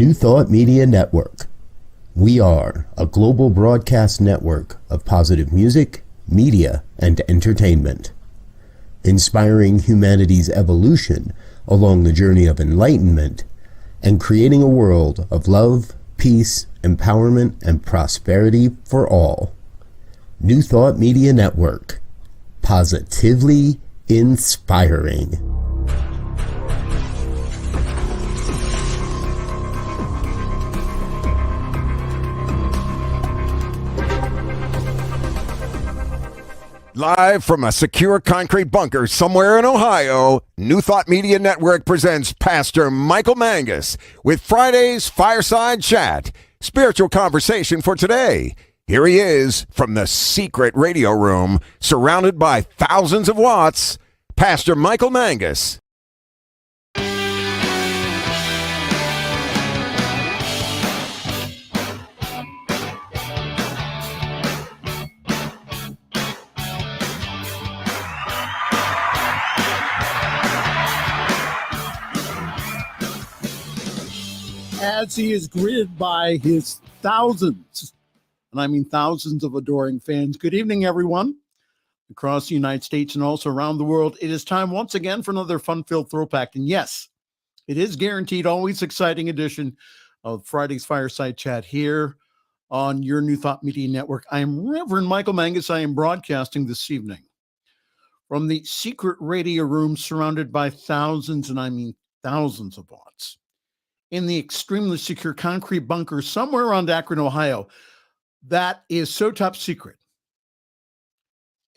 New Thought Media Network. We are a global broadcast network of positive music, media, and entertainment, inspiring humanity's evolution along the journey of enlightenment and creating a world of love, peace, empowerment, and prosperity for all. New Thought Media Network. Positively inspiring. Live from a secure concrete bunker somewhere in Ohio, New Thought Media Network presents Pastor Michael Mangus with Friday's Fireside Chat, spiritual conversation for today. Here he is from the secret radio room, surrounded by thousands of watts, Pastor Michael Mangus. As he is greeted by his thousands, and I mean thousands of adoring fans. Good evening, everyone, across the United States and also around the world. It is time once again for another fun-filled throwback. And yes, it is guaranteed, always exciting edition of Friday's Fireside Chat here on your New Thought Media Network. I am Reverend Michael Mangus. I am broadcasting this evening from the secret radio room surrounded by thousands, and I mean thousands of watts, in the extremely secure concrete bunker somewhere around Akron, Ohio, that is so top secret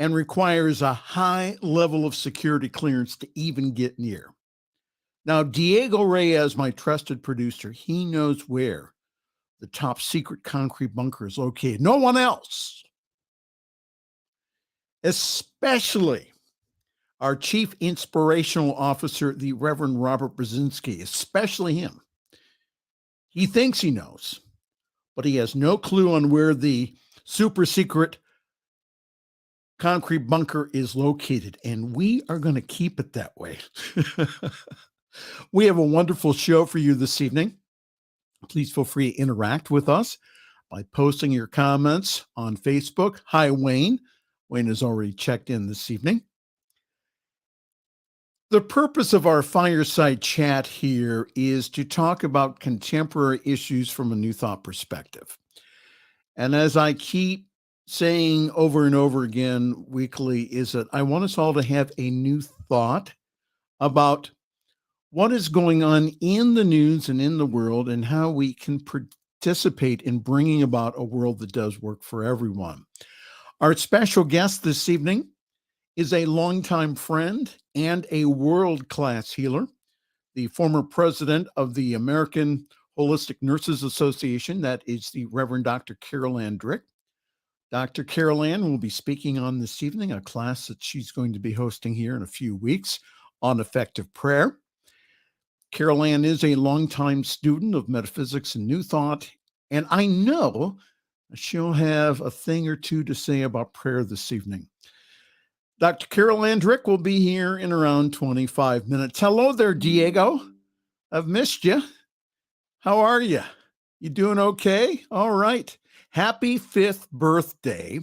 and requires a high level of security clearance to even get near. Now, Diego Reyes, my trusted producer, he knows where the top secret concrete bunker is located. No one else, especially our chief inspirational officer, the Reverend Robert Brzezinski, especially him. He thinks he knows, but he has no clue on where the super secret concrete bunker is located, and we are going to keep it that way. We have a wonderful show for you this evening. Please feel free to interact with us by posting your comments on Facebook. Hi, Wayne. Wayne has already checked in this evening. The purpose of our fireside chat here is to talk about contemporary issues from a New Thought perspective. And as I keep saying over and over again weekly, is that I want us all to have a new thought about what is going on in the news and in the world and how we can participate in bringing about a world that does work for everyone. Our special guest this evening is a longtime friend and a world-class healer, the former president of the American Holistic Nurses Association. That is the Reverend Dr. Carole Ann Drick. Dr. Carole Ann will be speaking on this evening, a class that she's going to be hosting here in a few weeks on effective prayer. Carole Ann is a longtime student of metaphysics and New Thought, and I know she'll have a thing or two to say about prayer this evening. Dr. Carole Ann Drick will be here in around 25 minutes. Hello there, Diego. I've missed you. How are you? You doing okay? All right. Happy 5th birthday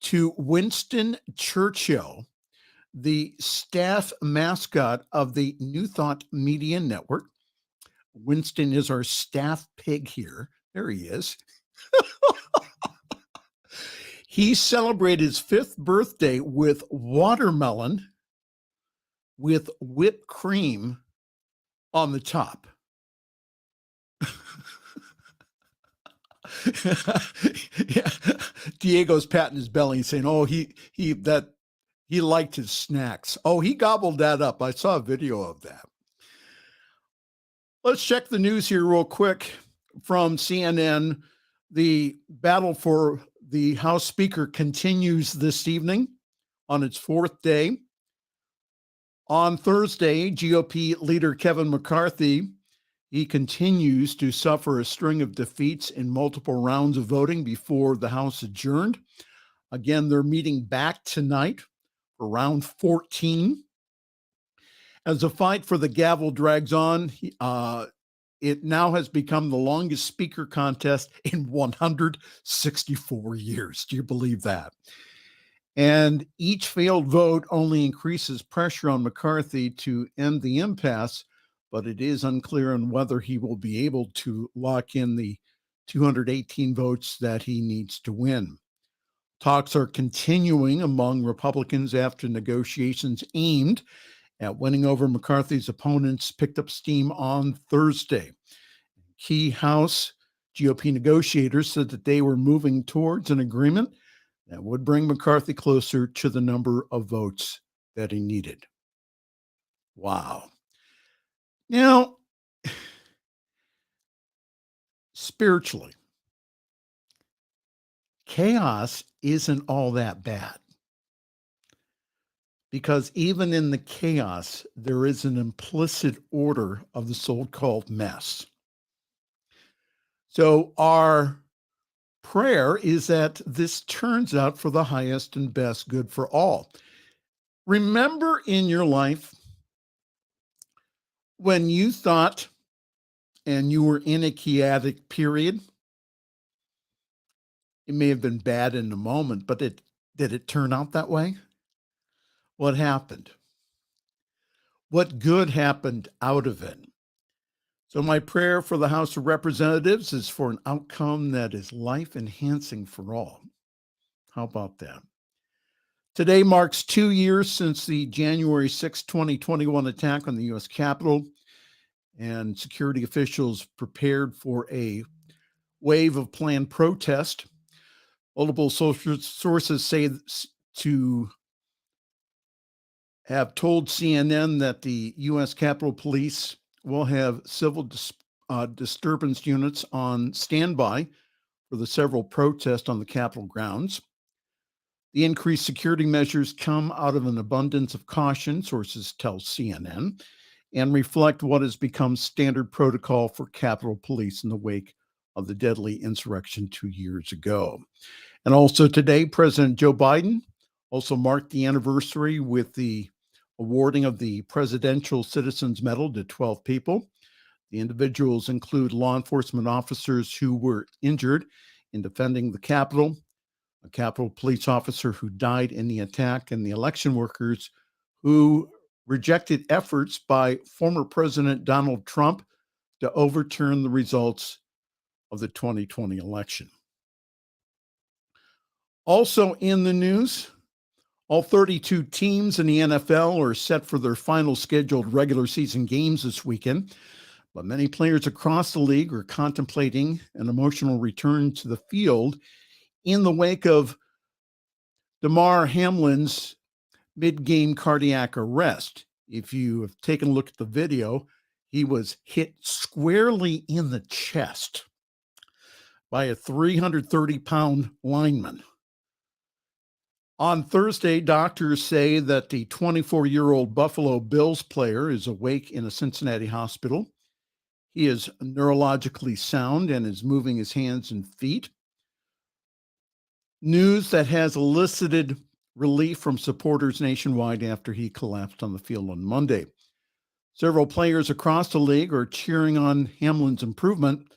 to Winston Churchill, the staff mascot of the New Thought Media Network. Winston is our staff pig here. There he is. He celebrated his 5th birthday with watermelon with whipped cream on the top. Yeah. Diego's patting his belly and saying, "Oh, he liked his snacks. Oh, he gobbled that up. I saw a video of that." Let's check the news here real quick from CNN. The battle for the House Speaker continues this evening on its 4th day. On Thursday, GOP leader Kevin McCarthy, he continues to suffer a string of defeats in multiple rounds of voting before the House adjourned. Again, they're meeting back tonight for round 14. As the fight for the gavel drags on, it now has become the longest speaker contest in 164 years. Do you believe that? And each failed vote only increases pressure on McCarthy to end the impasse, but it is unclear on whether he will be able to lock in the 218 votes that he needs to win. Talks are continuing among Republicans after negotiations aimed at winning over McCarthy's opponents picked up steam on Thursday. Key House GOP negotiators said that they were moving towards an agreement that would bring McCarthy closer to the number of votes that he needed. Wow. Now, spiritually, chaos isn't all that bad, because even in the chaos, there is an implicit order of the so-called mess. So our prayer is that this turns out for the highest and best good for all. Remember in your life when you thought and you were in a chaotic period? It may have been bad in the moment, but did it turn out that way? What happened? What good happened out of it? So my prayer for the House of Representatives is for an outcome that is life-enhancing for all. How about that? Today marks 2 years since the January 6, 2021 attack on the U.S. Capitol, and security officials prepared for a wave of planned protest. Multiple sources say to have told CNN that the U.S. Capitol Police will have civil disturbance units on standby for the several protests on the Capitol grounds. The increased security measures come out of an abundance of caution, sources tell CNN, and reflect what has become standard protocol for Capitol Police in the wake of the deadly insurrection 2 years ago. And also today, President Joe Biden also marked the anniversary with the awarding of the Presidential Citizens Medal to 12 people. The individuals include law enforcement officers who were injured in defending the Capitol, a Capitol police officer who died in the attack, and the election workers who rejected efforts by former President Donald Trump to overturn the results of the 2020 election. Also in the news, all 32 teams in the NFL are set for their final scheduled regular season games this weekend, but many players across the league are contemplating an emotional return to the field in the wake of Damar Hamlin's mid-game cardiac arrest. If you have taken a look at the video, he was hit squarely in the chest by a 330-pound lineman. On Thursday, doctors say that the 24-year-old Buffalo Bills player is awake in a Cincinnati hospital. He is neurologically sound and is moving his hands and feet. News that has elicited relief from supporters nationwide after he collapsed on the field on Monday. Several players across the league are cheering on Hamlin's improvement,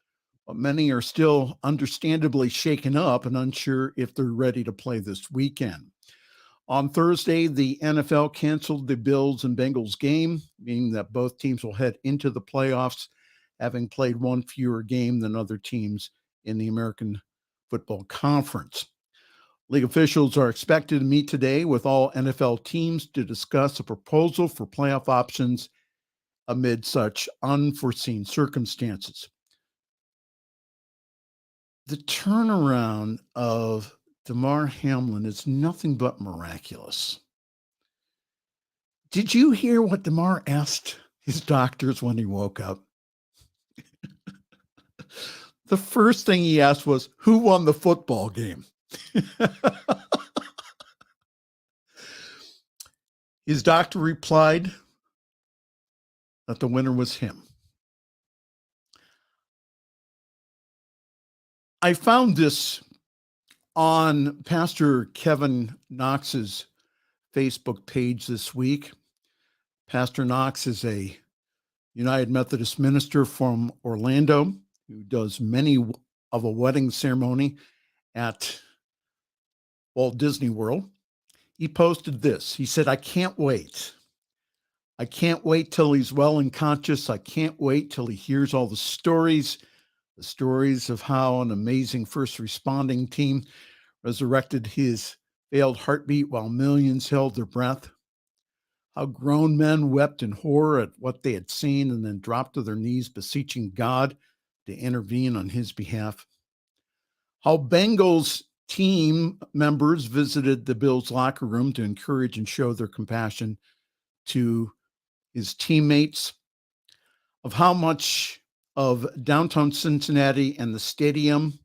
but many are still understandably shaken up and unsure if they're ready to play this weekend. On Thursday, the NFL canceled the Bills and Bengals game, meaning that both teams will head into the playoffs, having played one fewer game than other teams in the American Football Conference. League officials are expected to meet today with all NFL teams to discuss a proposal for playoff options amid such unforeseen circumstances. The turnaround of Damar Hamlin is nothing but miraculous. Did you hear what Damar asked his doctors when he woke up? The first thing he asked was, who won the football game? His doctor replied that the winner was him. I found this on Pastor Kevin Knox's Facebook page this week. Pastor Knox is a United Methodist minister from Orlando, who does many of a wedding ceremony at Walt Disney World. He posted this. He said, "I can't wait. I can't wait till he's well and conscious. I can't wait till he hears all the stories of how an amazing first responding team resurrected his failed heartbeat while millions held their breath. How grown men wept in horror at what they had seen and then dropped to their knees, beseeching God to intervene on his behalf. How Bengals team members visited the Bills locker room to encourage and show their compassion to his teammates. Of how much of downtown Cincinnati and the stadium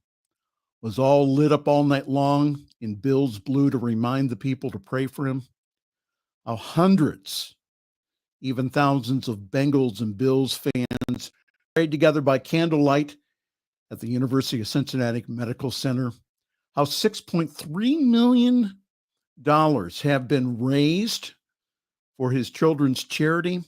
was all lit up all night long in Bills blue to remind the people to pray for him. How hundreds, even thousands of Bengals and Bills fans prayed together by candlelight at the University of Cincinnati Medical Center. How $6.3 million have been raised for his children's charity.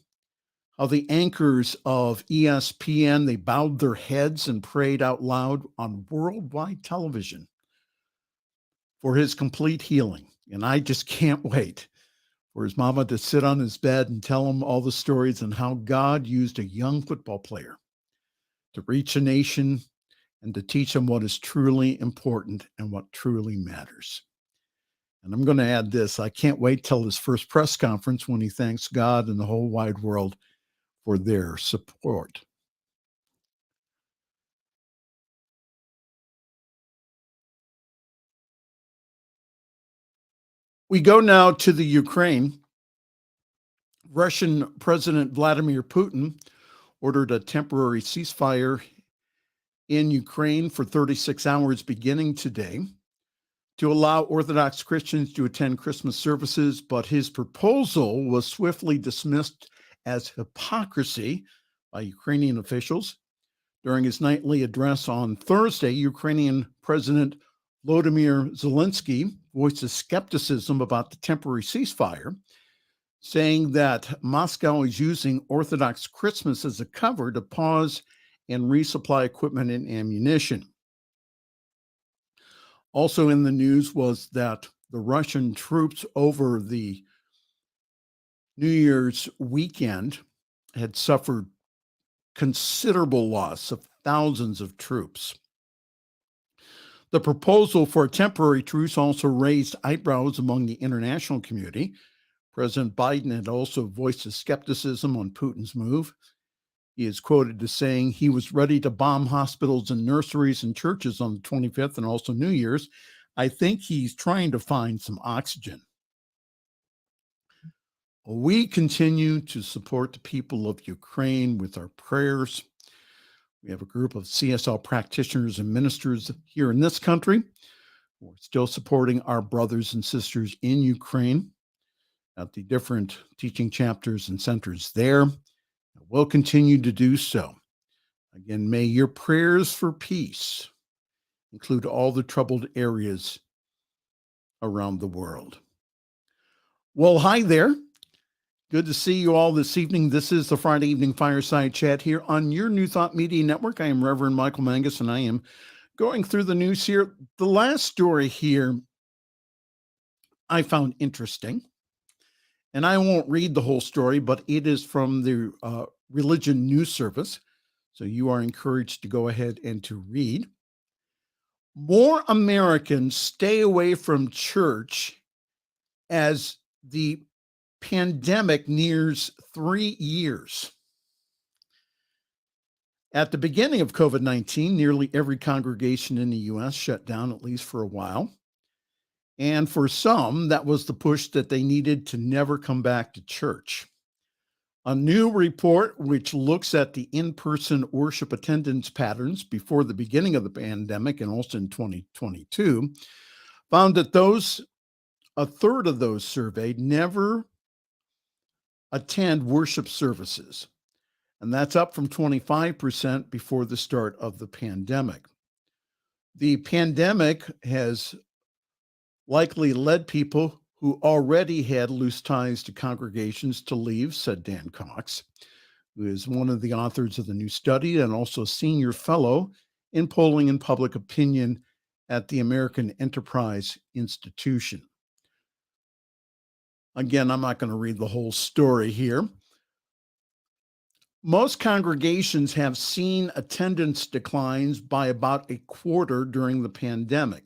How the anchors of ESPN, they bowed their heads and prayed out loud on worldwide television for his complete healing. And I just can't wait for his mama to sit on his bed and tell him all the stories and how God used a young football player to reach a nation and to teach them what is truly important and what truly matters. And I'm going to add this. I can't wait till his first press conference when he thanks God and the whole wide world for their support. We go now to the Ukraine. Russian President Vladimir Putin ordered a temporary ceasefire in Ukraine for 36 hours beginning today to allow Orthodox Christians to attend Christmas services, but his proposal was swiftly dismissed as hypocrisy by Ukrainian officials. During his nightly address on Thursday, Ukrainian President Volodymyr Zelensky voiced his skepticism about the temporary ceasefire, saying that Moscow is using Orthodox Christmas as a cover to pause and resupply equipment and ammunition. Also in the news was that the Russian troops over the New Year's weekend had suffered considerable loss of thousands of troops. The proposal for a temporary truce also raised eyebrows among the international community. President Biden had also voiced his skepticism on Putin's move. He is quoted as saying he was ready to bomb hospitals and nurseries and churches on the 25th and also New Year's. I think he's trying to find some oxygen. We continue to support the people of Ukraine with our prayers. We have a group of CSL practitioners and ministers here in this country who are still supporting our brothers and sisters in Ukraine at the different teaching chapters and centers there. We'll continue to do so. Again, may your prayers for peace include all the troubled areas around the world. Well, hi there. Good to see you all this evening. This is the Friday Evening Fireside Chat here on your New Thought Media Network. I am Reverend Michael Mangus, and I am going through the news here. The last story here I found interesting, and I won't read the whole story, but it is from the Religion News Service, so you are encouraged to go ahead and to read. More Americans stay away from church as the pandemic nears 3 years. At the beginning of COVID-19, nearly every congregation in the U.S. shut down, at least for a while. And for some, that was the push that they needed to never come back to church. A new report, which looks at the in-person worship attendance patterns before the beginning of the pandemic and also in 2022, found that a third of those surveyed never attend worship services. And that's up from 25% before the start of the pandemic. The pandemic has likely led people who already had loose ties to congregations to leave, said Dan Cox. who is one of the authors of the new study and also senior fellow in polling and public opinion at the American Enterprise Institution. Again, I'm not going to read the whole story here. Most congregations have seen attendance declines by about a quarter during the pandemic,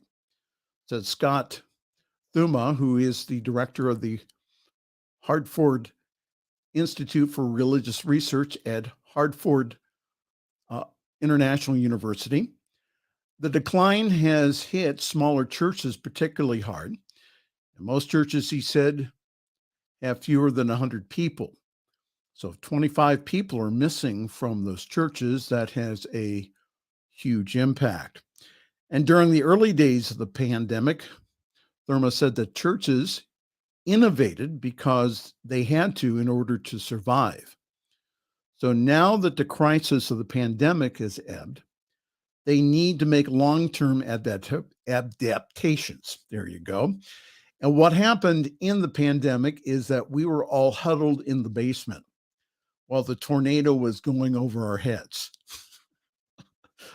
said Scott Thuma, who is the director of the Hartford Institute for Religious Research at Hartford International University. The decline has hit smaller churches particularly hard. And most churches, he said, have fewer than 100 people. So if 25 people are missing from those churches, that has a huge impact. And during the early days of the pandemic, Thurma said that churches innovated because they had to in order to survive. So now that the crisis of the pandemic has ebbed, they need to make long-term adaptations. There you go. And what happened in the pandemic is that we were all huddled in the basement while the tornado was going over our heads.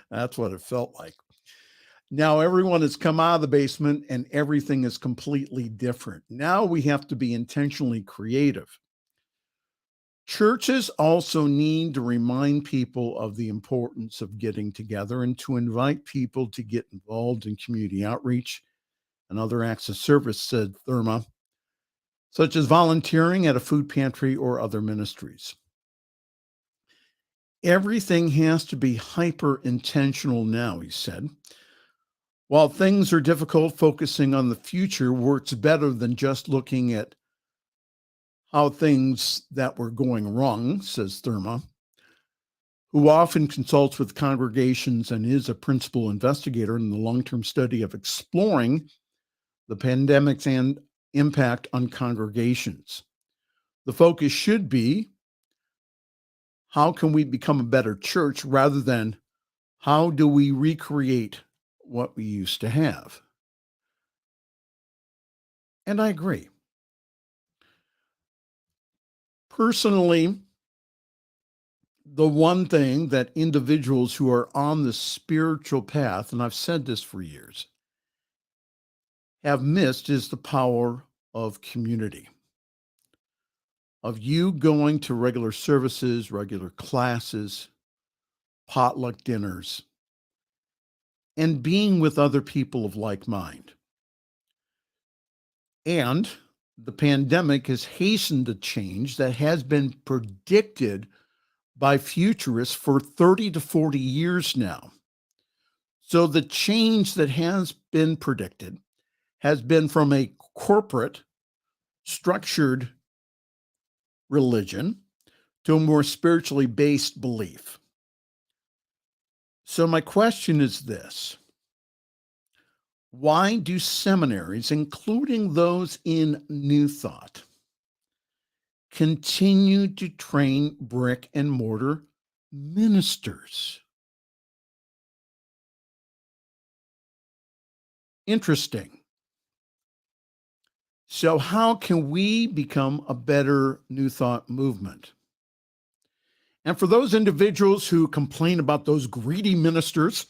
That's what it felt like. Now everyone has come out of the basement and everything is completely different. Now we have to be intentionally creative. Churches also need to remind people of the importance of getting together and to invite people to get involved in community outreach and other acts of service, said Thurma, such as volunteering at a food pantry or other ministries. Everything has to be hyper-intentional now, he said. While things are difficult, focusing on the future works better than just looking at how things that were going wrong, says Thurma, who often consults with congregations and is a principal investigator in the long-term study of exploring the pandemic's impact on congregations. The focus should be, how can we become a better church rather than how do we recreate what we used to have? And I agree. Personally, the one thing that individuals who are on the spiritual path, and I've said this for years, have missed is the power of community, of you going to regular services, regular classes, potluck dinners, and being with other people of like mind. And the pandemic has hastened a change that has been predicted by futurists for 30 to 40 years now. So the change that has been predicted has been from a corporate, structured religion to a more spiritually based belief. So my question is this: why do seminaries, including those in New Thought, continue to train brick and mortar ministers? Interesting. So how can we become a better New Thought movement? And for those individuals who complain about those greedy ministers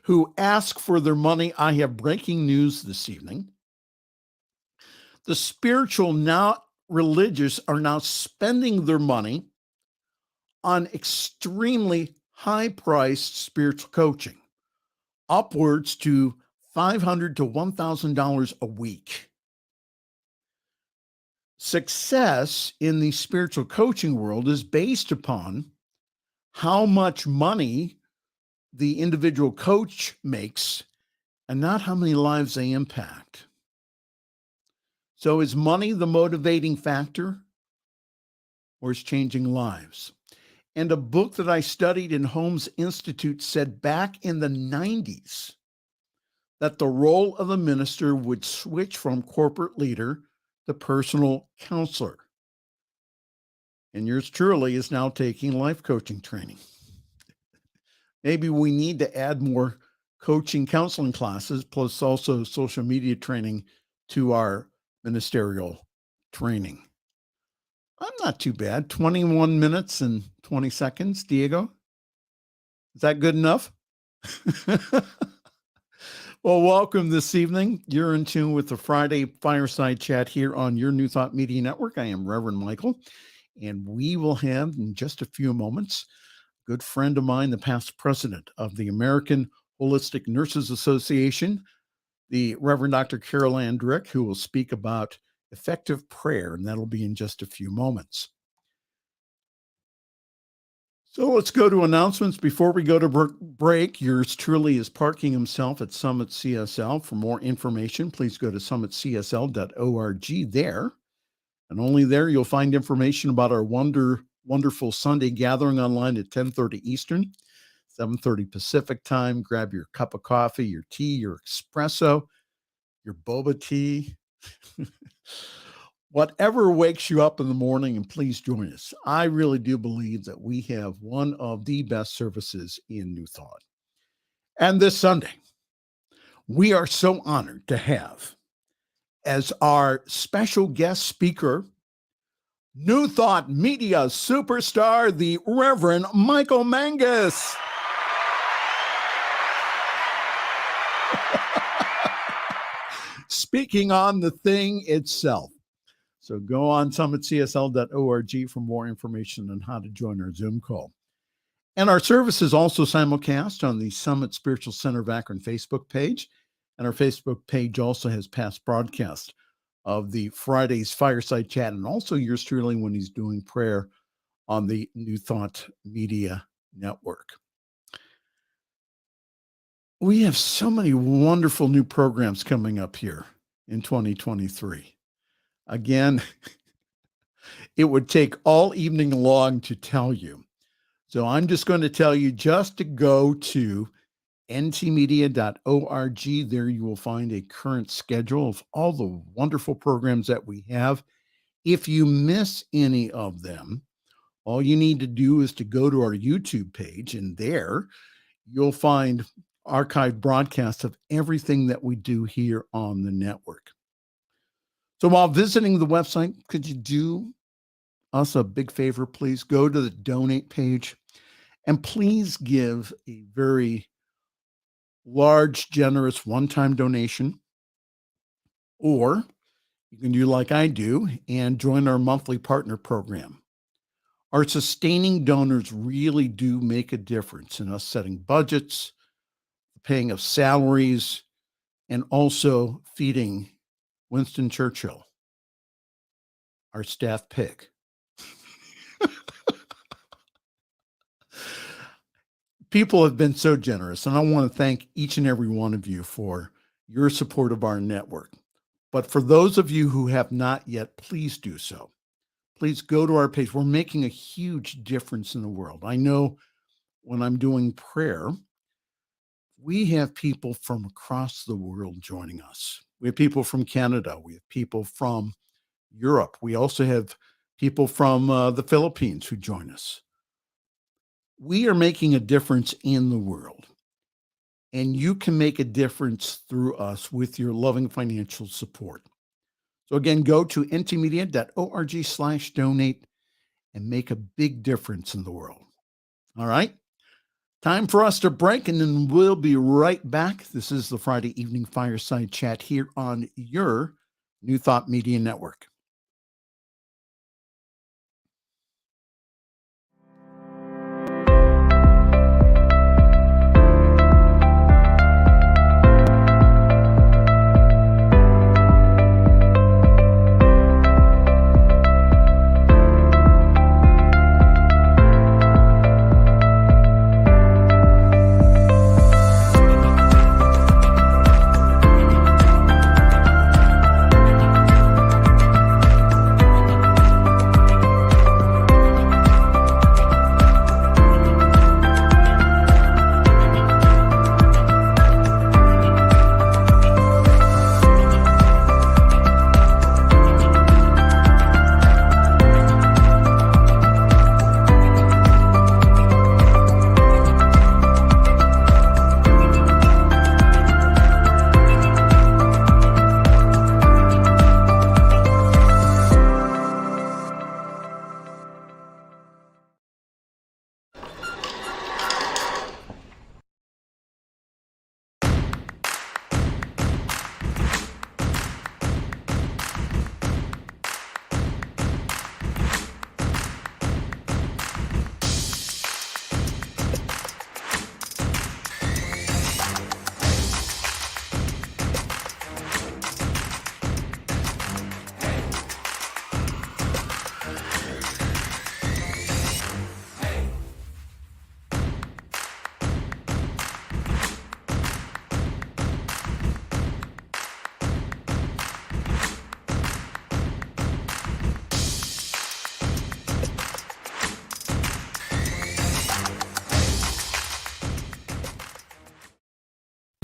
who ask for their money, I have breaking news this evening. The spiritual, now religious, are now spending their money on extremely high-priced spiritual coaching, upwards to $500 to $1,000 a week. Success in the spiritual coaching world is based upon how much money the individual coach makes and not how many lives they impact. So is money the motivating factor, or is changing lives? And a book that I studied in Holmes Institute said back in the 90s that the role of a minister would switch from corporate leader to personal counselor. And yours truly is now taking life coaching training. Maybe we need to add more coaching counseling classes, plus also social media training to our ministerial training. I'm not too bad. 21 minutes and 20 seconds, Diego. Is that good enough? Well, welcome this evening. You're in tune with the Friday Fireside Chat here on your New Thought Media Network. I am Reverend Michael, and we will have in just a few moments a good friend of mine, the past president of the American Holistic Nurses Association, the Reverend Dr. Carole Ann Drick, who will speak about effective prayer, and that'll be in just a few moments. So let's go to announcements. Before we go to break, yours truly is parking himself at Summit CSL. For more information, please go to summitcsl.org there. And only there you'll find information about our wonderful Sunday gathering online at 10:30 Eastern, 7:30 Pacific time. Grab your cup of coffee, your tea, your espresso, your boba tea. Whatever wakes you up in the morning, and please join us. I really do believe that we have one of the best services in New Thought. And this Sunday, we are so honored to have as our special guest speaker, New Thought Media superstar, the Reverend Michael Mangus. Speaking on the thing itself. So go on summitcsl.org for more information on how to join our Zoom call. And our service is also simulcast on the Summit Spiritual Center of Akron Facebook page. And our Facebook page also has past broadcasts of the Friday's Fireside Chat, and also yours truly when he's doing prayer on the New Thought Media Network. We have so many wonderful new programs coming up here in 2023. Again, it would take all evening long to tell you. So I'm just going to tell you just to go to ntmedia.org. There you will find a current schedule of all the wonderful programs that we have. If you miss any of them, all you need to do is to go to our YouTube page, and there you'll find archived broadcasts of everything that we do here on the network. So while visiting the website, could you do us a big favor? Please go to the donate page and please give a very large, generous one-time donation. Or you can do like I do and join our monthly partner program. Our sustaining donors really do make a difference in us setting budgets, paying of salaries, and also feeding Winston Churchill, our staff pig. People have been so generous, and I want to thank each and every one of you for your support of our network. But for those of you who have not yet, please do so. Please go to our page. We're making a huge difference in the world. I know when I'm doing prayer, we have people from across the world joining us. We have people from Canada. We have people from Europe. We also have people from the Philippines who join us. We are making a difference in the world. And you can make a difference through us with your loving financial support. So again, go to ntmedia.org/donate and make a big difference in the world. All right? Time for us to break, and then we'll be right back. This is the Friday Evening Fireside Chat here on your New Thought Media Network.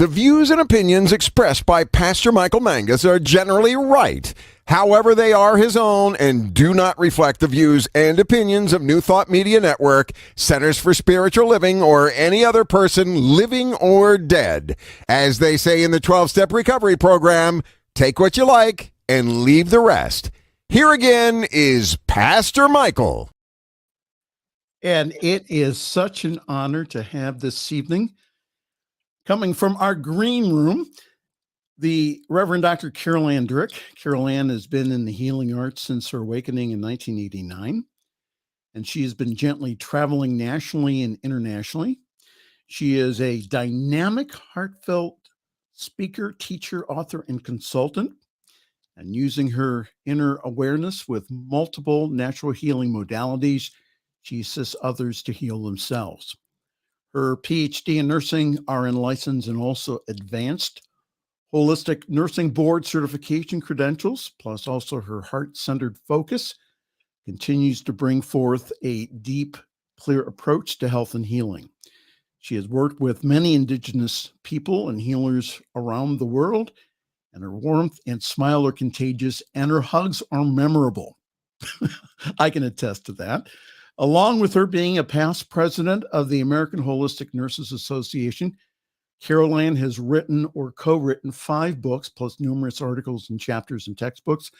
The views and opinions expressed by Pastor Michael Mangus are generally right. However, they are his own and do not reflect the views and opinions of New Thought Media Network, Centers for Spiritual Living, or any other person living or dead. As they say in the 12-Step Recovery Program, take what you like and leave the rest. Here again is Pastor Michael. And it is such an honor to have this evening, coming from our green room, the Reverend Dr. Carole Ann Drick. Carole Ann has been in the healing arts since her awakening in 1989, and she has been gently traveling nationally and internationally. She is a dynamic, heartfelt speaker, teacher, author, and consultant, and using her inner awareness with multiple natural healing modalities, she assists others to heal themselves. Her PhD in nursing, RN license, and also advanced holistic nursing board certification credentials, plus also her heart-centered focus, continues to bring forth a deep, clear approach to health and healing. She has worked with many Indigenous people and healers around the world, and her warmth and smile are contagious, and her hugs are memorable. I can attest to that. Along with her being a past president of the American Holistic Nurses Association, Carole Ann has written or co-written 5 books, plus numerous articles and chapters and textbooks,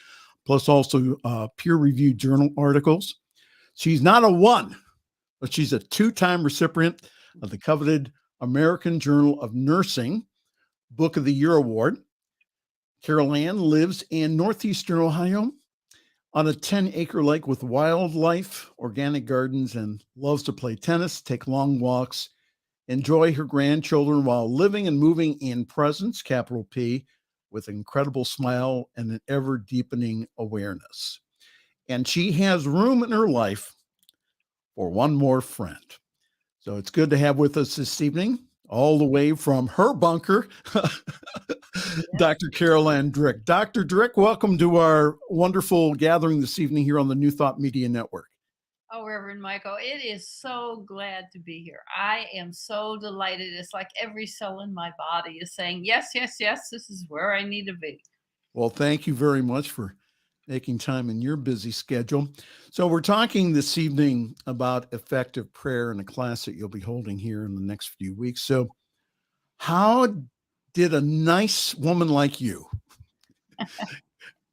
plus also peer-reviewed journal articles. She's not a one, but she's a 2-time recipient of the coveted American Journal of Nursing Book of the Year Award. Carole Ann lives in northeastern Ohio on a 10-acre lake with wildlife, organic gardens, and loves to play tennis, take long walks, enjoy her grandchildren while living and moving in presence, capital P, with an incredible smile and an ever-deepening awareness. And she has room in her life for one more friend. So it's good to have with us this evening, all the way from her bunker, Dr. Carole Ann Drick. Dr. Drick, welcome to our wonderful gathering this evening here on the New Thought Media Network. Oh, Reverend Michael, it is so glad to be here. I am so delighted. It's like every cell in my body is saying, yes, yes, yes, this is where I need to be. Well, thank you very much for making time in your busy schedule. So we're talking this evening about effective prayer in a class that you'll be holding here in the next few weeks. So how did a nice woman like you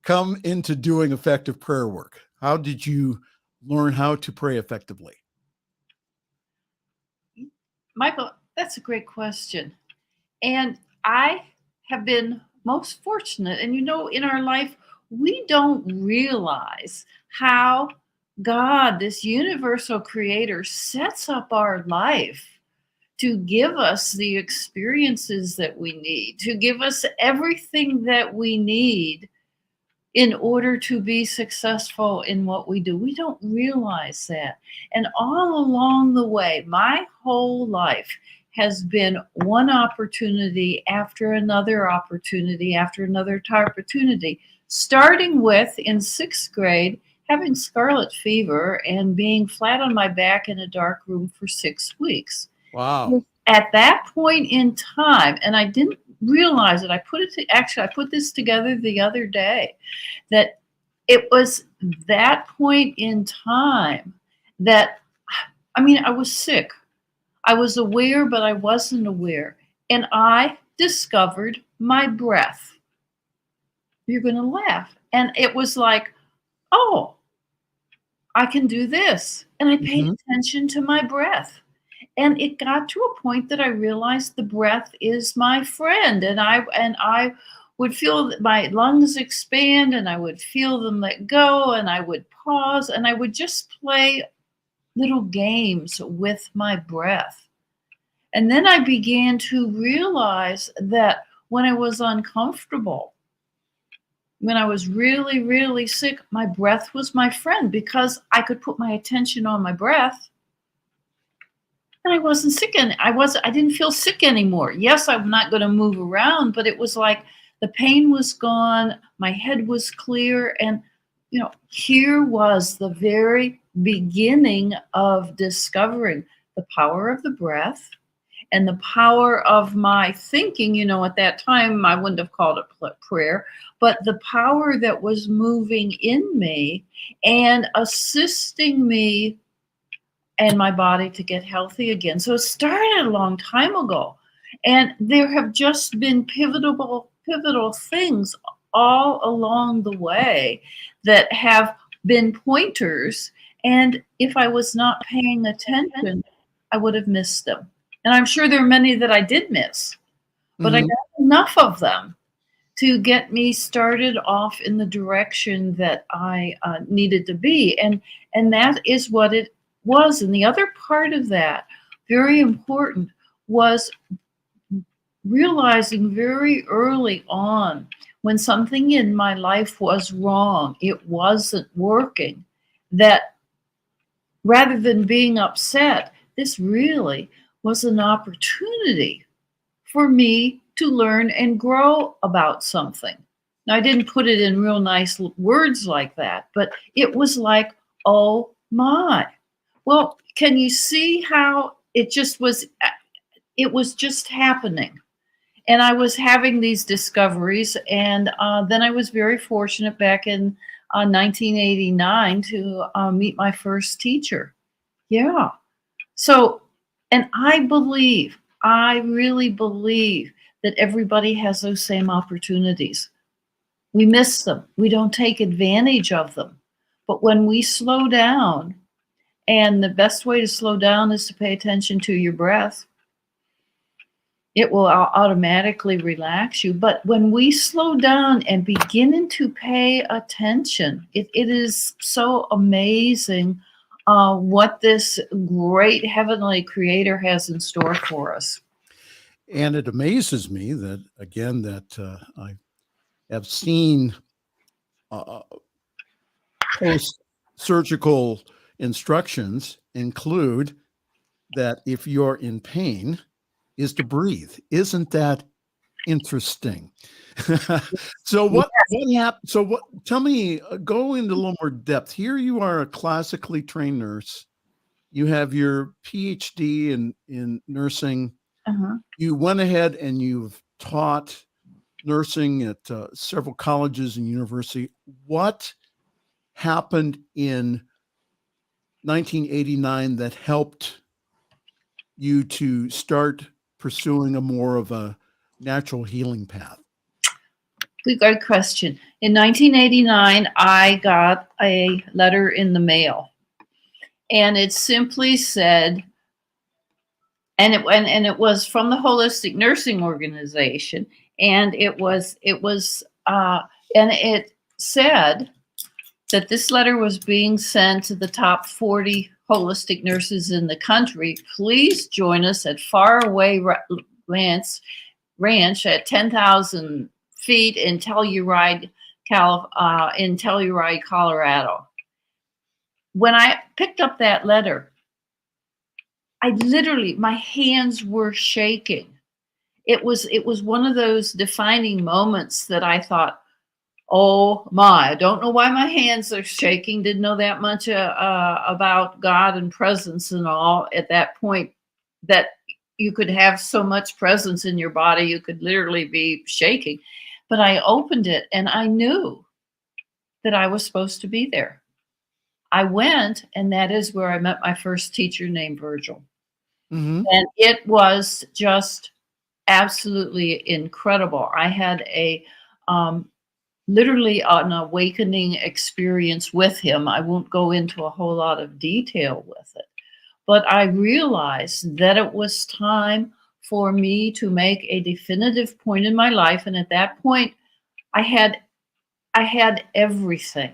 come into doing effective prayer work? How did you learn how to pray effectively? Michael, that's a great question. And I have been most fortunate. And in our life, we don't realize how God, this universal creator, sets up our life to give us the experiences that we need, to give us everything that we need in order to be successful in what we do. We don't realize that. And all along the way, my whole life has been one opportunity after another opportunity after another opportunity, starting with in 6th grade, having scarlet fever and being flat on my back in a dark room for 6 weeks. Wow. At that point in time, and I didn't realize it, I put this together the other day, that it was that point in time that, I was sick. I was aware, but I wasn't aware. And I discovered my breath. You're going to laugh. And it was like, oh, I can do this. And I paid attention to my breath. And it got to a point that I realized the breath is my friend. And I would feel that my lungs expand, and I would feel them let go, and I would pause, and I would just play little games with my breath. And then I began to realize that when I was uncomfortable, when I was really, really sick, my breath was my friend, because I could put my attention on my breath. And I wasn't sick, and I didn't feel sick anymore. Yes, I'm not going to move around, but it was like the pain was gone, my head was clear, and here was the very beginning of discovering the power of the breath and the power of my thinking, at that time, I wouldn't have called it prayer, but the power that was moving in me and assisting me and my body to get healthy again. So it started a long time ago. And there have just been pivotal things all along the way that have been pointers. And if I was not paying attention, I would have missed them. And I'm sure there are many that I did miss, but I got enough of them to get me started off in the direction that I needed to be. And that is what it was. And the other part of that, very important, was realizing very early on when something in my life was wrong, it wasn't working, that rather than being upset, this really was an opportunity for me to learn and grow about something. Now, I didn't put it in real nice words like that, but it was like, oh my. Well, can you see how it was just happening? And I was having these discoveries, and then I was very fortunate back in 1989 to meet my first teacher. Yeah. So, and I really believe that everybody has those same opportunities. We miss them. We don't take advantage of them. But when we slow down, and the best way to slow down is to pay attention to your breath, it will automatically relax you. But when we slow down and begin to pay attention, it is so amazing what this great heavenly creator has in store for us. And it amazes me that, again, that I have seen post-surgical instructions include that if you're in pain, is to breathe. Isn't that interesting? So what happened? So what? Tell me, go into a little more depth. Here you are, a classically trained nurse. You have your PhD in nursing. Uh-huh. You went ahead and you've taught nursing at several colleges and university. What happened in 1989 that helped you to start pursuing a more of a natural healing path? Good question. In 1989, I got a letter in the mail, and it simply said, and it was from the Holistic Nursing Organization, and it said that this letter was being sent to the top 40 holistic nurses in the country. Please join us at Faraway Ranch at 10,000 feet in Telluride, Colorado. When I picked up that letter, my hands were shaking. It was one of those defining moments that I thought, oh my, I don't know why my hands are shaking. Didn't know that much about God and presence and all at that point, that you could have so much presence in your body, you could literally be shaking. But I opened it and I knew that I was supposed to be there. I went, and that is where I met my first teacher named Virgil. Mm-hmm. And it was just absolutely incredible. I had literally an awakening experience with him. I won't go into a whole lot of detail with it, but I realized that it was time for me to make a definitive point in my life. And at that point, I had everything.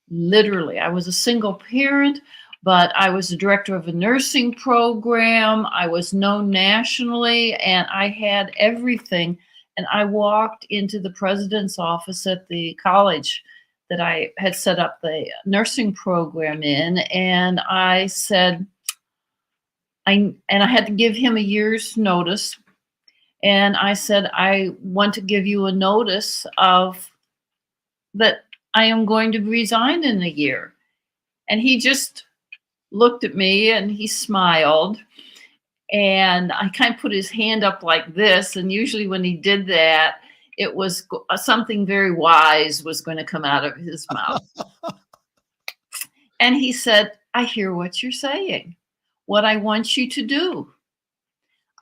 Literally, I was a single parent, but I was the director of a nursing program. I was known nationally, and I had everything. And I walked into the president's office at the college that I had set up the nursing program in, and I said, I had to give him a year's notice. And I said, I want to give you a notice of that I am going to resign in a year. And he just looked at me and he smiled. And I kind of put his hand up like this. And usually when he did that, it was something very wise was going to come out of his mouth. And he said, I hear what you're saying. What I want you to do,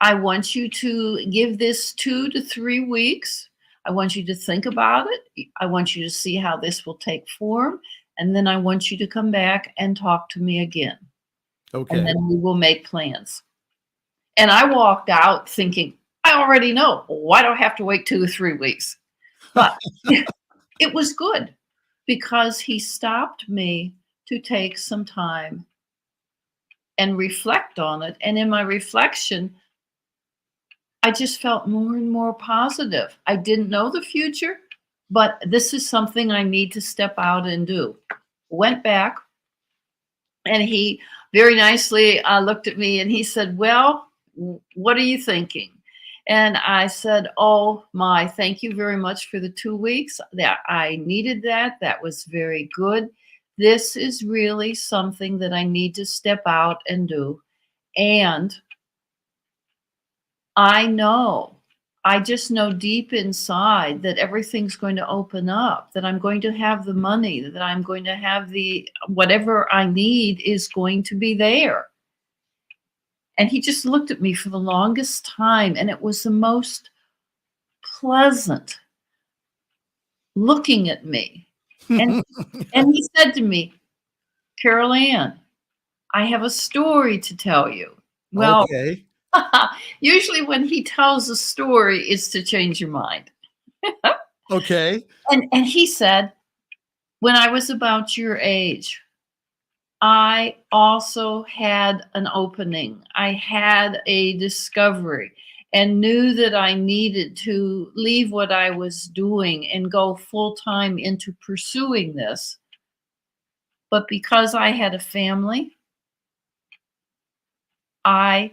I want you to give this 2 to 3 weeks. I want you to think about it. I want you to see how this will take form. And then I want you to come back and talk to me again. Okay. And then we will make plans. And I walked out thinking, I already know. Why do I have to wait 2 or 3 weeks? But it was good because he stopped me to take some time and reflect on it. And in my reflection, I just felt more and more positive. I didn't know the future, but this is something I need to step out and do. Went back, and he very nicely looked at me and he said, well, what are you thinking? And I said, oh my, thank you very much for the 2 weeks. That I needed that. That was very good. This is really something that I need to step out and do. And I just know deep inside that everything's going to open up, that I'm going to have the money, that I'm going to have whatever I need is going to be there. And he just looked at me for the longest time, and it was the most pleasant looking at me. And he said to me, Carole Ann, I have a story to tell you. Well, okay. Usually when he tells a story, it's to change your mind. Okay. And he said, when I was about your age, I also had an opening. I had a discovery and knew that I needed to leave what I was doing and go full time into pursuing this. But because I had a family, I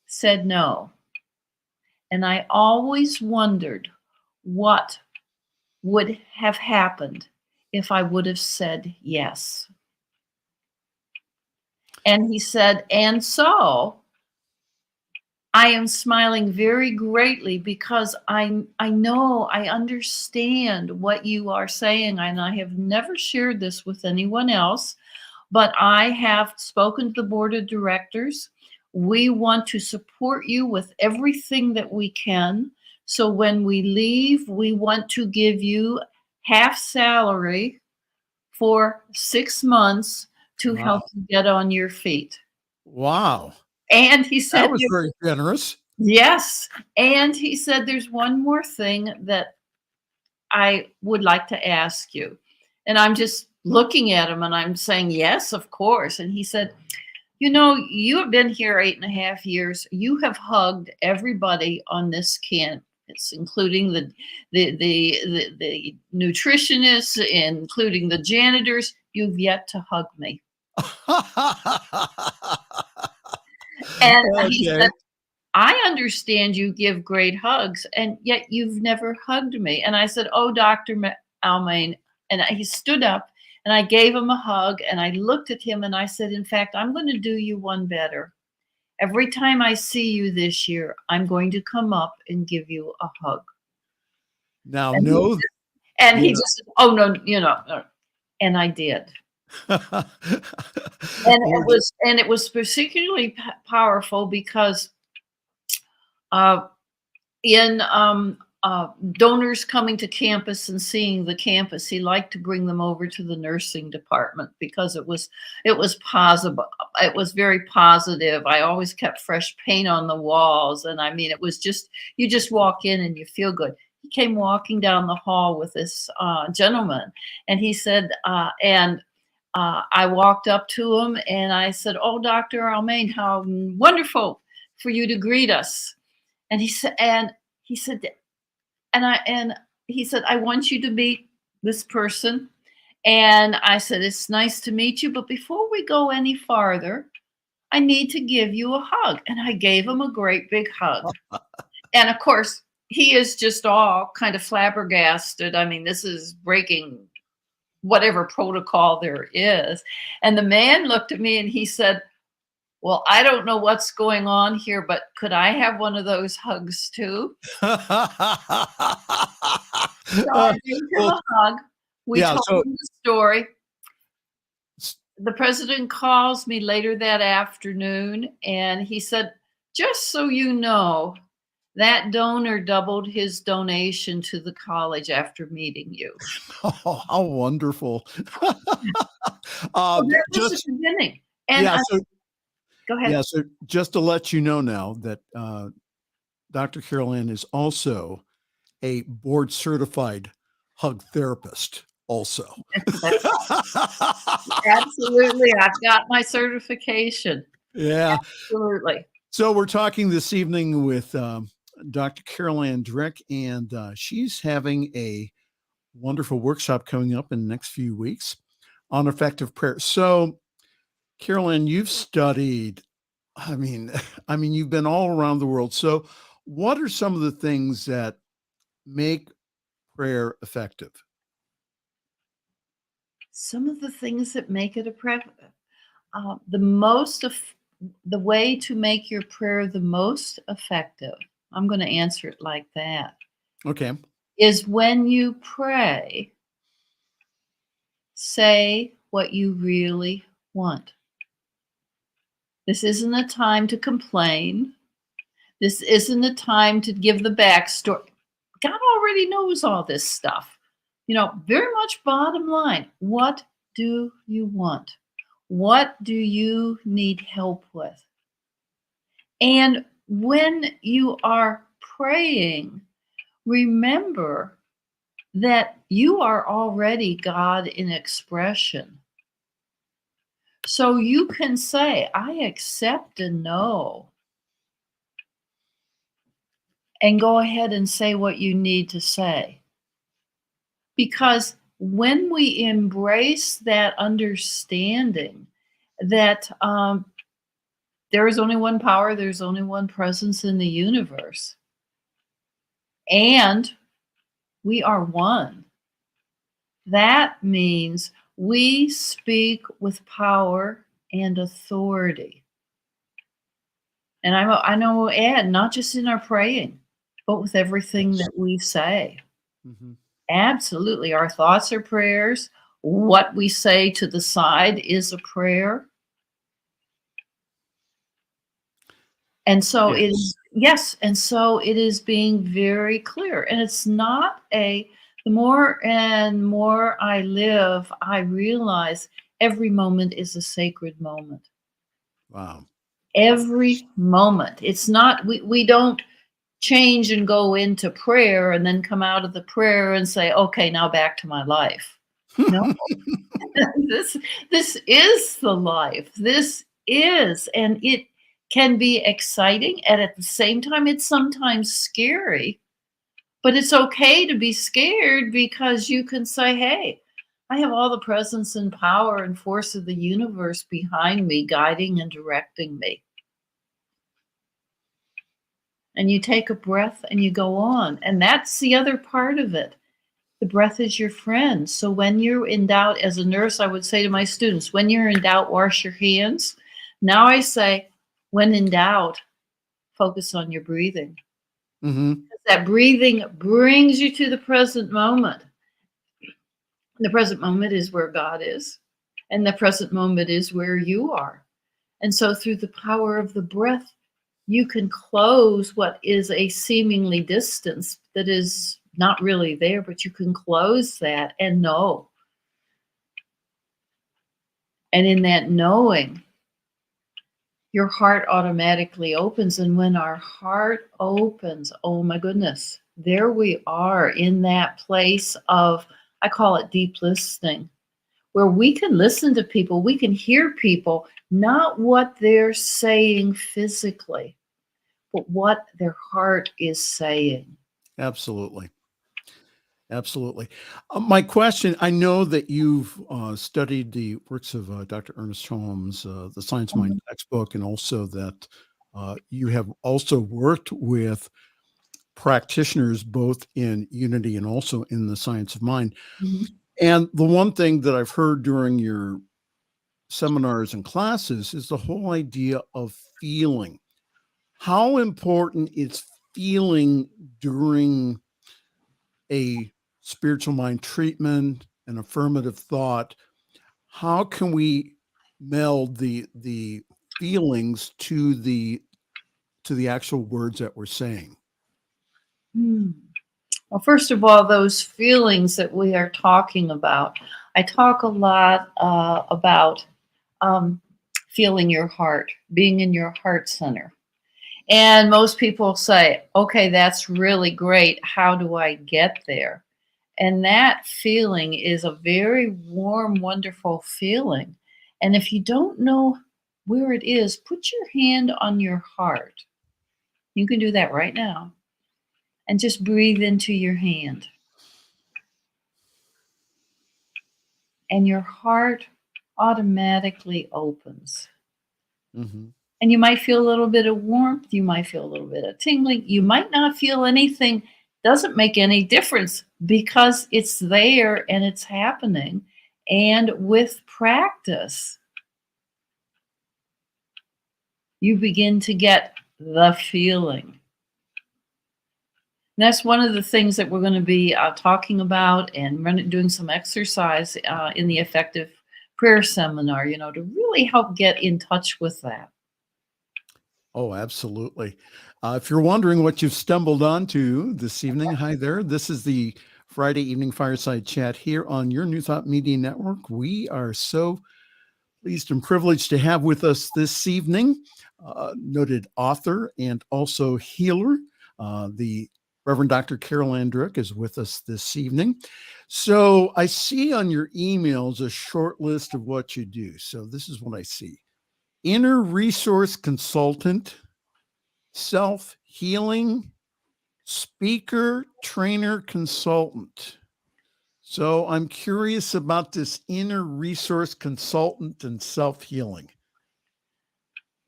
said no. And I always wondered what would have happened if I would have said yes. And he said, and so I am smiling very greatly because I know, I understand what you are saying. And I have never shared this with anyone else, but I have spoken to the board of directors. We want to support you with everything that we can. So when we leave, we want to give you half salary for 6 months to help you get on your feet. Wow. And he said, that was very generous. Yes. And he said, there's one more thing that I would like to ask you. And I'm just looking at him and I'm saying, yes, of course. And he said, you know, you have been here 8.5 years. You have hugged everybody on this campus, including the nutritionists, including the janitors. You've yet to hug me. And he said, I understand you give great hugs, and yet you've never hugged me. And I said, oh, Dr. Almain. And he stood up, and I gave him a hug, and I looked at him, and I said, in fact, I'm going to do you one better. Every time I see you this year, I'm going to come up and give you a hug. Now, and no. He just said, oh, no, and I did. And it was particularly powerful because in donors coming to campus and seeing the campus, he liked to bring them over to the nursing department because it was positive. It was very positive. I always kept fresh paint on the walls, and I mean, it was just, you just walk in and you feel good. He came walking down the hall with this gentleman, and he said, I walked up to him and I said, oh, Dr. Almain, how wonderful for you to greet us. And he said, I want you to meet this person. And I said, it's nice to meet you, but before we go any farther, I need to give you a hug. And I gave him a great big hug. And of course, he is just all kind of flabbergasted. I mean, this is breaking whatever protocol there is. And the man looked at me and he said, Well, I don't know what's going on here, but could I have one of those hugs too? So I gave him Well, a hug. We yeah, told so him the story. The president calls me later that afternoon and he said, just so you know, that donor doubled his donation to the college after meeting you. oh, how wonderful. So that was the Just beginning. And yeah, so go ahead. yeah, so just to let you know now that Dr. Carole Ann is also a board certified hug therapist also. That's absolutely. I've got my certification. Yeah. Absolutely. So we're talking this evening with Dr. Carole Ann Drick, and she's having a wonderful workshop coming up in the next few weeks on effective prayer. So, Carole Ann, you've studied, I mean, you've been all around the world. So, what are some of the things that make prayer effective? Some of the things that make it the way to make your prayer the most effective, I'm going to answer it like that, Okay. is when you pray, say what you really want. This isn't a time to complain. This isn't a time to give the backstory. God already knows all this stuff. Very much bottom line. What do you want? What do you need help with? And when you are praying, remember that you are already God in expression. So you can say, I accept and know. And go ahead and say what you need to say. Because when we embrace that understanding that there is only one power, there's only one presence in the universe, and we are one, that means we speak with power and authority. And I know we'll add, not just in our praying, but with everything that we say. Mhm. Absolutely. Our thoughts are prayers. What we say to the side is a prayer. And so it is, yes. And so it is being very clear. And it's not the more and more I live, I realize every moment is a sacred moment. Wow. Every moment. It's not, we don't change and go into prayer and then come out of the prayer and say, okay, now back to my life. No, this is the life. This is, and it can be exciting, and at the same time, it's sometimes scary. But it's okay to be scared because you can say, hey, I have all the presence and power and force of the universe behind me, guiding and directing me. And you take a breath and you go on. And that's the other part of it. The breath is your friend. So when you're in doubt, as a nurse, I would say to my students, when you're in doubt, wash your hands. Now I say, when in doubt, focus on your breathing. Mm-hmm. That breathing brings you to the present moment. The present moment is where God is, and the present moment is where you are. And so through the power of the breath, you can close what is a seemingly distance that is not really there, but you can close that and know. And in that knowing, your heart automatically opens. And when our heart opens, oh my goodness, there we are in that place of, I call it deep listening, where we can listen to people, we can hear people, not what they're saying physically, but what their heart is saying. Absolutely. Absolutely. My question, I know that you've studied the works of Dr. Ernest Holmes, the Science Mind textbook, and also that you have also worked with practitioners both in Unity and also in the Science of Mind. Mhm. And the one thing that I've heard during your seminars and classes is the whole idea of feeling. How important is feeling during a spiritual mind treatment, an affirmative thought? How can we meld the feelings to the actual words that we're saying? Well, first of all, those feelings that we are talking about, I talk a lot about feeling your heart, being in your heart center. And most people say, okay, that's really great. How do I get there? And that feeling is a very warm, wonderful feeling. And if you don't know where it is, put your hand on your heart. You can do that right now. And just breathe into your hand. And your heart automatically opens. Mm-hmm. And you might feel a little bit of warmth. You might feel a little bit of tingling. You might not feel anything. Doesn't make any difference because it's there and it's happening. And with practice, you begin to get the feeling. And that's one of the things that we're going to be talking about and doing some exercise in the effective prayer seminar, to really help get in touch with that. Oh, absolutely. If you're wondering what you've stumbled onto this evening, hi there. This is the Friday evening fireside chat here on your New Thought Media Network. We are so pleased and privileged to have with us this evening noted author and also healer, the Reverend Dr. Carole Ann Drick is with us this evening. So I see on your emails a short list of what you do. So this is what I see. Inner resource consultant, self-healing, speaker, trainer, consultant. So I'm curious about this inner resource consultant and self-healing.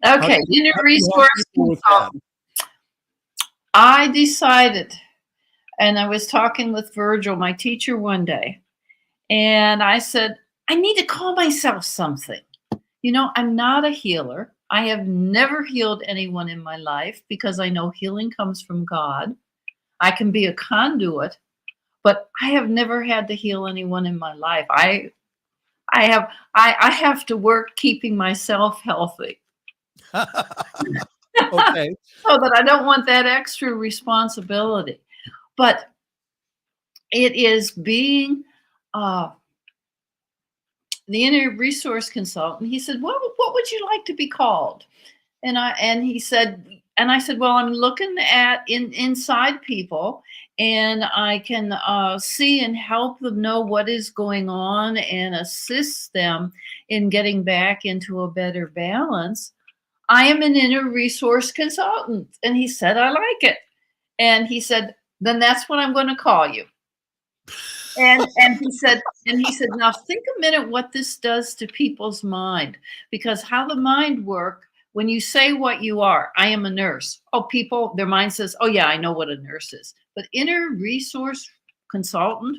Okay, inner resource consultant. I decided, and I was talking with Virgil, my teacher, one day, and I said, I need to call myself something. I'm not a healer. I have never healed anyone in my life because I know healing comes from God. I can be a conduit, but I have never had to heal anyone in my life. I have to work keeping myself healthy. Okay. So that I don't want that extra responsibility. But it is being the inner resource consultant. He said, what would you like to be called? And I said, well, I'm looking at inside people, and I can see and help them know what is going on and assist them in getting back into a better balance. I am an inner resource consultant. And he said, I like it. And he said, then that's what I'm going to call you. And he said, now think a minute what this does to people's mind, because how the mind works, when you say what you are, I am a nurse. Oh, people, their mind says, oh yeah, I know what a nurse is. But inner resource consultant,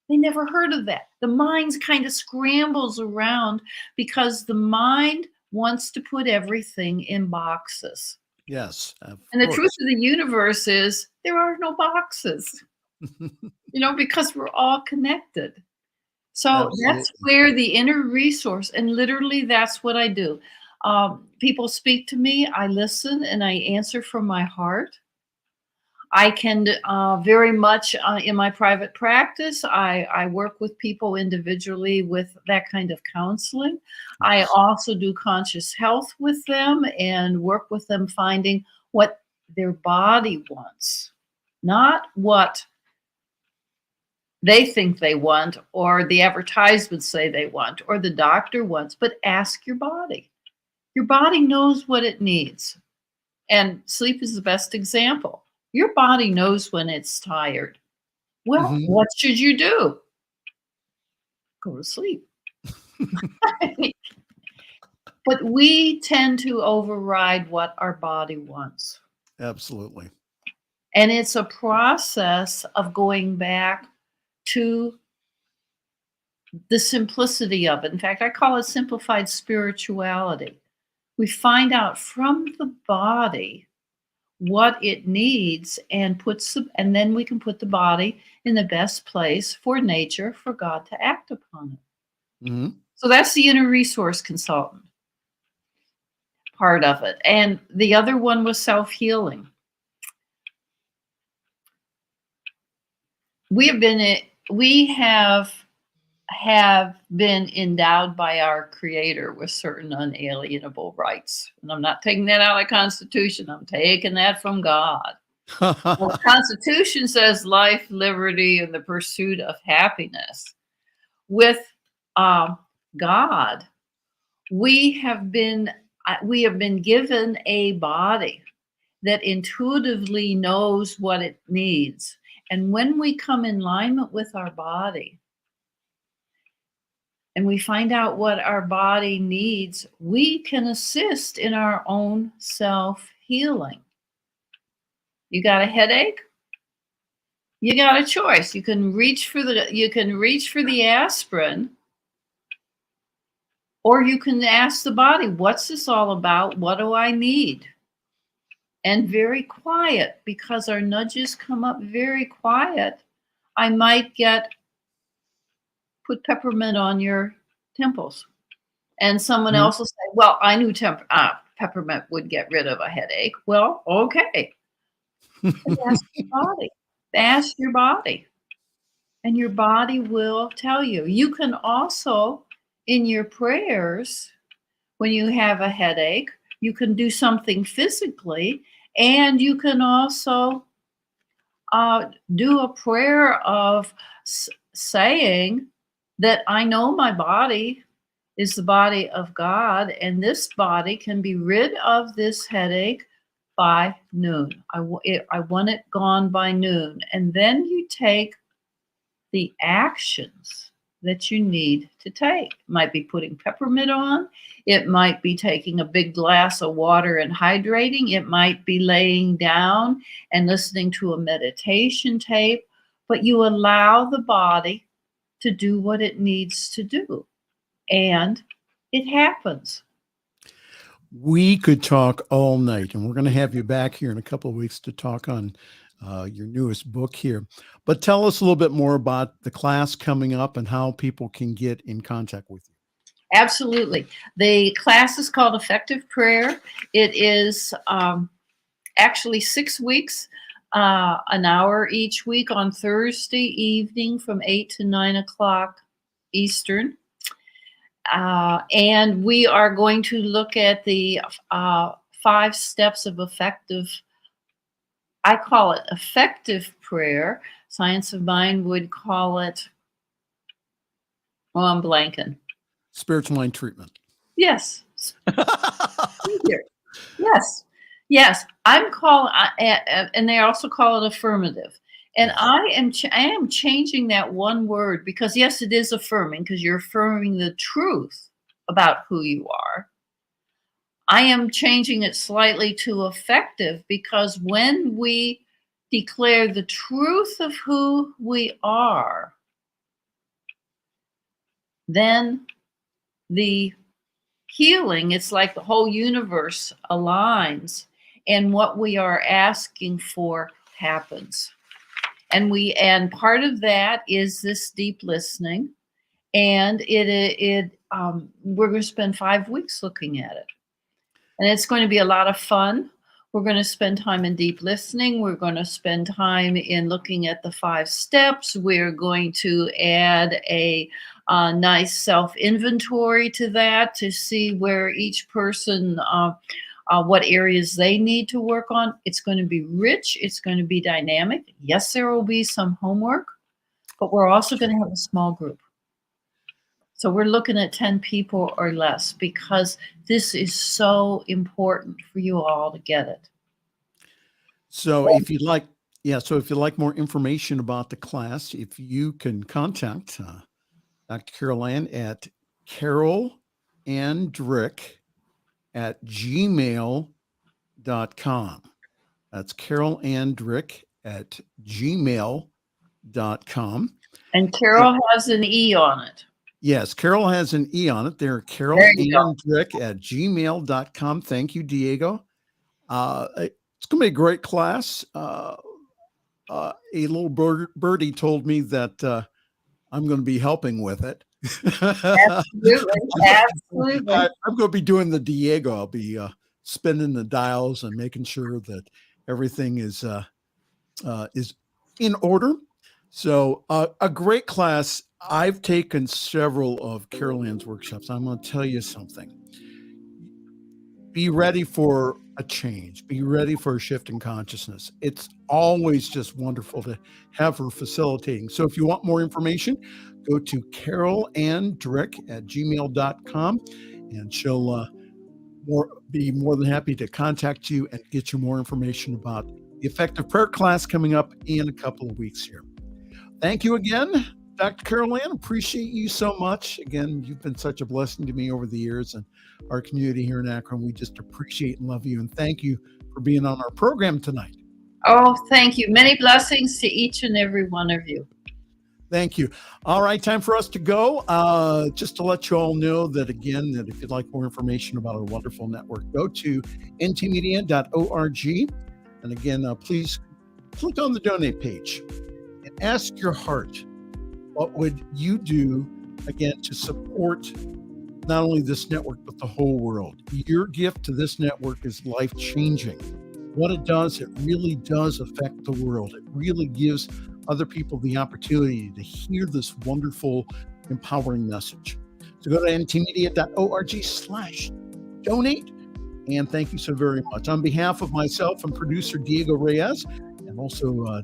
they never heard of that. The mind kind of scrambles around because the mind wants to put everything in boxes. Yes. And the truth of the universe is there are no boxes, because we're all connected. So absolutely. That's where the inner resource, and literally that's what I do. People speak to me, I listen, and I answer from my heart. I can very much in my private practice, I work with people individually with that kind of counseling. I also do conscious health with them and work with them finding what their body wants, not what they think they want or the advertisements say they want or the doctor wants, but ask your body. Your body knows what it needs. And sleep is the best example. Your body knows when it's tired. Well, what should you do? Go to sleep. But we tend to override what our body wants. Absolutely. And it's a process of going back to the simplicity of it. In fact, I call it simplified spirituality. We find out from the body what it needs and then we can put the body in the best place for nature, for God to act upon it. Mm-hmm. So that's the inner resource consultant part of it. And the other one was self-healing. We have been endowed by our Creator with certain unalienable rights. And I'm not taking that out of the Constitution. I'm taking that from God. The Constitution says life, liberty, and the pursuit of happiness. With God, we have been given a body that intuitively knows what it needs. And when we come in alignment with our body, and we find out what our body needs, we can assist in our own self-healing. You got a headache? You got a choice. You can reach for the aspirin, or you can ask the body, what's this all about? What do I need? And very quiet, because our nudges come up very quiet. I might put peppermint on your temples. And someone else will say, well, I knew peppermint would get rid of a headache. Well, okay. Ask your body. Ask your body. And your body will tell you. You can also, in your prayers, when you have a headache, you can do something physically, and you can also do a prayer of saying that I know my body is the body of God, and this body can be rid of this headache by noon. I want it gone by noon. And then you take the actions that you need to take. It might be putting peppermint on. It might be taking a big glass of water and hydrating. It might be laying down and listening to a meditation tape. But you allow the body to do what it needs to do. And it happens. We could talk all night, and we're going to have you back here in a couple of weeks to talk on your newest book here. But tell us a little bit more about the class coming up and how people can get in contact with you. Absolutely. The class is called Effective Prayer. It is actually 6 weeks, an hour each week on Thursday evening from 8 to 9 o'clock Eastern. And we are going to look at the 5 steps of effective, I call it effective prayer. Science of Mind would call it, I'm blanking. Spiritual mind treatment. Yes. Yes. I'm calling, and they also call it affirmative. And I am changing that one word, because yes, it is affirming, because you're affirming the truth about who you are. I am changing it slightly to effective, because when we declare the truth of who we are, then the healing, it's like the whole universe aligns, and what we are asking for happens. And part of that is this deep listening, and we're going to spend 5 weeks looking at it, and it's going to be a lot of fun. We're going to spend time in deep listening. We're going to spend time in looking at the 5 steps. We're going to add a nice self-inventory to that to see where each person, what areas they need to work on. It's going to be rich. It's going to be dynamic. Yes, there will be some homework, but we're also going to have a small group. So we're looking at 10 people or less, because this is so important for you all to get it. So if you'd like more information about the class, if you can contact Dr. Carole Ann at Carole Ann Drick at gmail.com. That's Carole Ann Drick at gmail.com. And Carol has an E on it. Yes, Carol has an E on it. They're Carole There you go. Ann Drick at gmail.com. Thank you, Diego. It's going to be a great class. A little birdie told me that I'm going to be helping with it. Absolutely. Absolutely. I'm going to be doing the Diego. I'll be spinning the dials and making sure that everything is in order. So a great class. I've taken several of Carole Ann's workshops. I'm going to tell you something. Be ready for a change. Be ready for a shift in consciousness. It's always just wonderful to have her facilitating. So if you want more information, go to Carole Ann Drick at gmail.com, and she'll be more than happy to contact you and get you more information about the effective prayer class coming up in a couple of weeks here. Thank you again, Dr. Carole Ann. Appreciate you so much. Again, you've been such a blessing to me over the years, and our community here in Akron. We just appreciate and love you, and thank you for being on our program tonight. Oh, thank you. Many blessings to each and every one of you. Thank you. All right, time for us to go. Just to let you all know that, again, that if you'd like more information about our wonderful network, go to ntmedia.org. And again, please click on the donate page and ask your heart, what would you do, again, to support not only this network, but the whole world? Your gift to this network is life-changing. What it does, it really does affect the world. It really gives other people the opportunity to hear this wonderful, empowering message. So go to ntmedia.org/donate. And thank you so very much. On behalf of myself and producer Diego Reyes, and also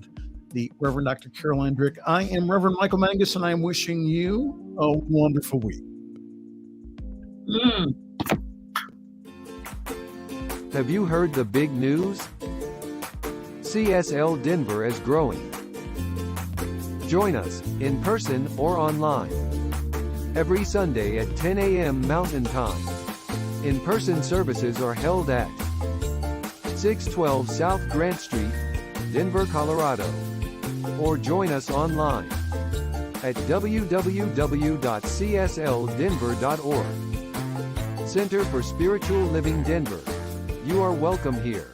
the Reverend Dr. Carole Ann Drick, I am Reverend Michael Mangus, and I am wishing you a wonderful week. Have you heard the big news? CSL Denver is growing. Join us, in person or online, every Sunday at 10 a.m. Mountain Time. In-person services are held at 612 South Grant Street, Denver, Colorado. Or join us online at www.csldenver.org. Center for Spiritual Living Denver. You are welcome here.